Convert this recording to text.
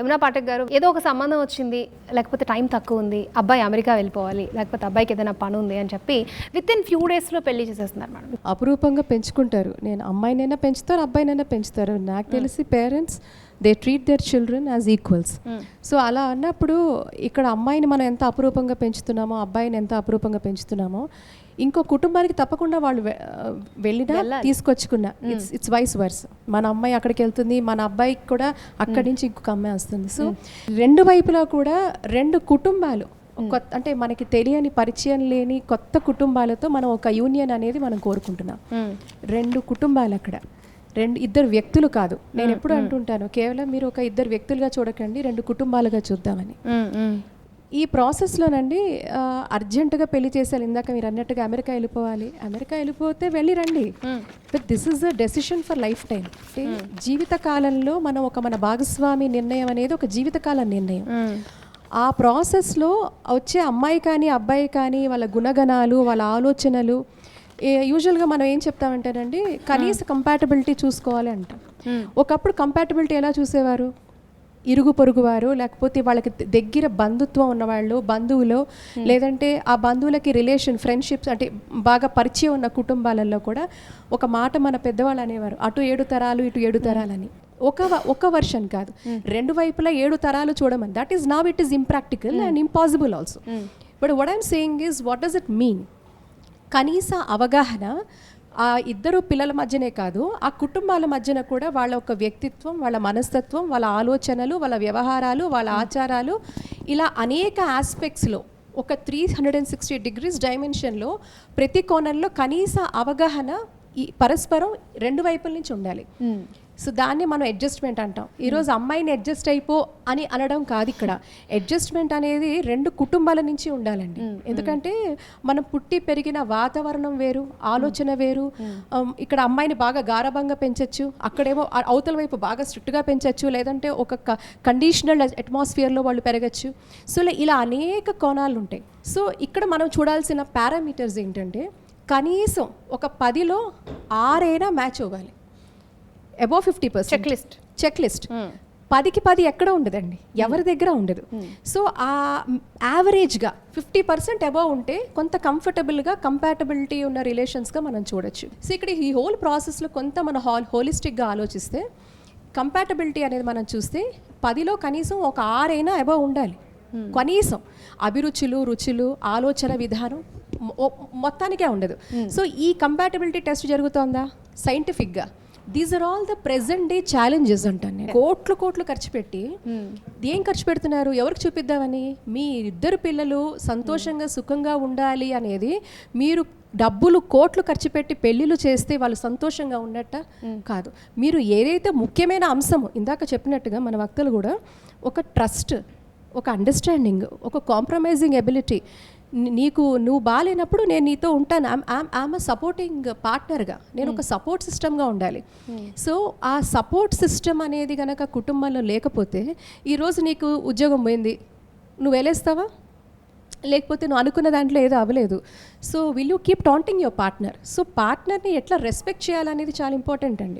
యమునా పాఠక్ గారు, ఏదో ఒక సంబంధం వచ్చింది, లేకపోతే టైం తక్కువ ఉంది, అబ్బాయి అమెరికా వెళ్ళిపోవాలి, లేకపోతే అబ్బాయికి ఏదైనా పని ఉంది అని చెప్పి విత్ ఇన్ ఫ్యూ డేస్లో పెళ్లి చేసేస్తున్నారు మేడం. అపురూపంగా పెంచుకుంటారు. నేను అమ్మాయినైనా పెంచుతారు, అబ్బాయినైనా పెంచుతారు. నాకు తెలిసి parents they treat their children as equals. So అలా అన్నప్పుడు ఇక్కడ అమ్మాయిని మనం ఎంత అపురూపంగా పెంచుతున్నామో, అబ్బాయిని ఎంత అపురూపంగా పెంచుతున్నామో, ఇంకో కుటుంబానికి తప్పకుండా వాళ్ళు వెళ్ళినా తీసుకొచ్చుకున్నా ఇట్స్ వైస్ వర్స్. మన అమ్మాయి అక్కడికి వెళ్తుంది, మన అబ్బాయికి కూడా అక్కడి నుంచి ఇంకొక అమ్మాయి వస్తుంది. సో రెండు వైపులా కూడా రెండు కుటుంబాలు అంటే మనకి తెలియని పరిచయం లేని కొత్త కుటుంబాలతో మనం ఒక యూనియన్ అనేది మనం కోరుకుంటున్నాం. రెండు కుటుంబాలు అక్కడ, ఇద్దరు వ్యక్తులు కాదు. నేను ఎప్పుడు అంటుంటాను, కేవలం మీరు ఒక ఇద్దరు వ్యక్తులుగా చూడకండి, రెండు కుటుంబాలుగా చూద్దామని. ఈ ప్రాసెస్లోనండి అర్జెంటుగా పెళ్లి చేసేయాలి. ఇందాక మీరు అన్నట్టుగా అమెరికా వెళ్ళిపోతే వెళ్ళి రండి. But this is a decision for life time. అంటే జీవితకాలంలో మనం మన భాగస్వామి నిర్ణయం అనేది ఒక జీవితకాల నిర్ణయం. ఆ ప్రాసెస్లో వచ్చే అమ్మాయి కానీ అబ్బాయి కానీ వాళ్ళ గుణగణాలు, వాళ్ళ ఆలోచనలు, యూజువల్గా మనం ఏం చెప్తామంటేనండి, కనీస కంపాటబిలిటీ చూసుకోవాలి అంటాం. ఒకప్పుడు కంపాటబిలిటీ ఎలా చూసేవారు? ఇరుగు పొరుగు వారు, లేకపోతే వాళ్ళకి దగ్గర బంధుత్వం ఉన్నవాళ్ళు, బంధువులు, లేదంటే ఆ బంధువులకి రిలేషన్, ఫ్రెండ్షిప్స్, అంటే బాగా పరిచయం ఉన్న కుటుంబాలలో కూడా ఒక మాట మన పెద్దవాళ్ళు అనేవారు, అటు 7 తరాలు ఇటు 7 తరాలని. ఒక వర్షన్ కాదు, రెండు వైపులా 7 తరాలు చూడమని. That is now it is impractical and impossible also. But what I'm saying is, what does it mean? కనీస అవగాహన ఆ ఇద్దరు పిల్లల మధ్యనే కాదు, ఆ కుటుంబాల మధ్యన కూడా వాళ్ళ ఒక వ్యక్తిత్వం, వాళ్ళ మనస్తత్వం, వాళ్ళ ఆలోచనలు, వాళ్ళ వ్యవహారాలు, వాళ్ళ ఆచారాలు, ఇలా అనేక ఆస్పెక్ట్స్లో ఒక 360 degrees డైమెన్షన్లో ప్రతి కోణంలో కనీస అవగాహన ఈ పరస్పరం రెండు వైపుల నుంచి ఉండాలి. సో దాన్ని మనం అడ్జస్ట్మెంట్ అంటాం. ఈరోజు అమ్మాయిని అడ్జస్ట్ అయిపో అని అనడం కాదు. ఇక్కడ అడ్జస్ట్మెంట్ అనేది రెండు కుటుంబాల నుంచి ఉండాలండి. ఎందుకంటే మనం పుట్టి పెరిగిన వాతావరణం వేరు, ఆలోచన వేరు. ఇక్కడ అమ్మాయిని బాగా గారభంగా పెంచచ్చు, అక్కడేమో అవతల వైపు బాగా స్ట్రిక్ట్గా పెంచచ్చు, లేదంటే ఒక కండిషనల్ అట్మాస్ఫియర్లో వాళ్ళు పెరగచ్చు. సో ఇలా అనేక కోణాలు ఉంటాయి. సో ఇక్కడ మనం చూడాల్సిన పారామీటర్స్ ఏంటంటే, కనీసం ఒక 10లో 6 మ్యాచ్ అవ్వాలి. అబౌవ్ 50% చెక్ లిస్ట్ 10కి 10 ఎక్కడ ఉండదండి, ఎవరి దగ్గర ఉండదు. సో ఆ యావరేజ్గా 50% అబౌవ్ ఉంటే కొంత కంఫర్టబుల్గా కంపాటబిలిటీ ఉన్న రిలేషన్స్గా మనం చూడొచ్చు. సో ఇక్కడ ఈ హోల్ ప్రాసెస్లో కొంత మన హోలిస్టిక్గా ఆలోచిస్తే, కంపాటబిలిటీ అనేది మనం చూస్తే 10లో కనీసం ఒక 6 అబౌవ్ ఉండాలి. కనీసం అభిరుచులు, రుచులు, ఆలోచన విధానం మొత్తానికే ఉండదు. సో ఈ కంపాటబిలిటీ టెస్ట్ జరుగుతోందా సైంటిఫిక్గా? These are all the present day challenges అంటాను నేను. కోట్లు ఖర్చు పెట్టి ఏం ఖర్చు పెడుతున్నారు? ఎవరికి చూపిద్దామని? మీ ఇద్దరు పిల్లలు సంతోషంగా సుఖంగా ఉండాలి అనేది మీరు డబ్బులు కోట్లు ఖర్చు పెట్టి పెళ్ళిళ్ళు చేస్తే వాళ్ళు సంతోషంగా ఉన్నట్ట కాదు. మీరు ఏదైతే ముఖ్యమైన అంశం ఇందాక చెప్పినట్టుగా మన వక్తలు కూడా, ఒక ట్రస్ట్, ఒక అండర్స్టాండింగ్, ఒక కాంప్రమైజింగ్ ఎబిలిటీ. నువ్వు బాగాలేనప్పుడు నేను నీతో ఉంటాను, ఐఎమ్ సపోర్టింగ్ పార్ట్నర్గా, నేను ఒక సపోర్ట్ సిస్టమ్గా ఉండాలి. సో ఆ సపోర్ట్ సిస్టమ్ అనేది కనుక కుటుంబంలో లేకపోతే, ఈరోజు నీకు ఉద్యోగం పోయింది, నువ్వు వెళ్ళేస్తావా? లేకపోతే నువ్వు అనుకున్న దాంట్లో ఏదో అవ్వలేదు. So will you keep taunting your partner? So పార్ట్నర్ని ఎట్లా రెస్పెక్ట్ చేయాలనేది చాలా ఇంపార్టెంట్ అండి.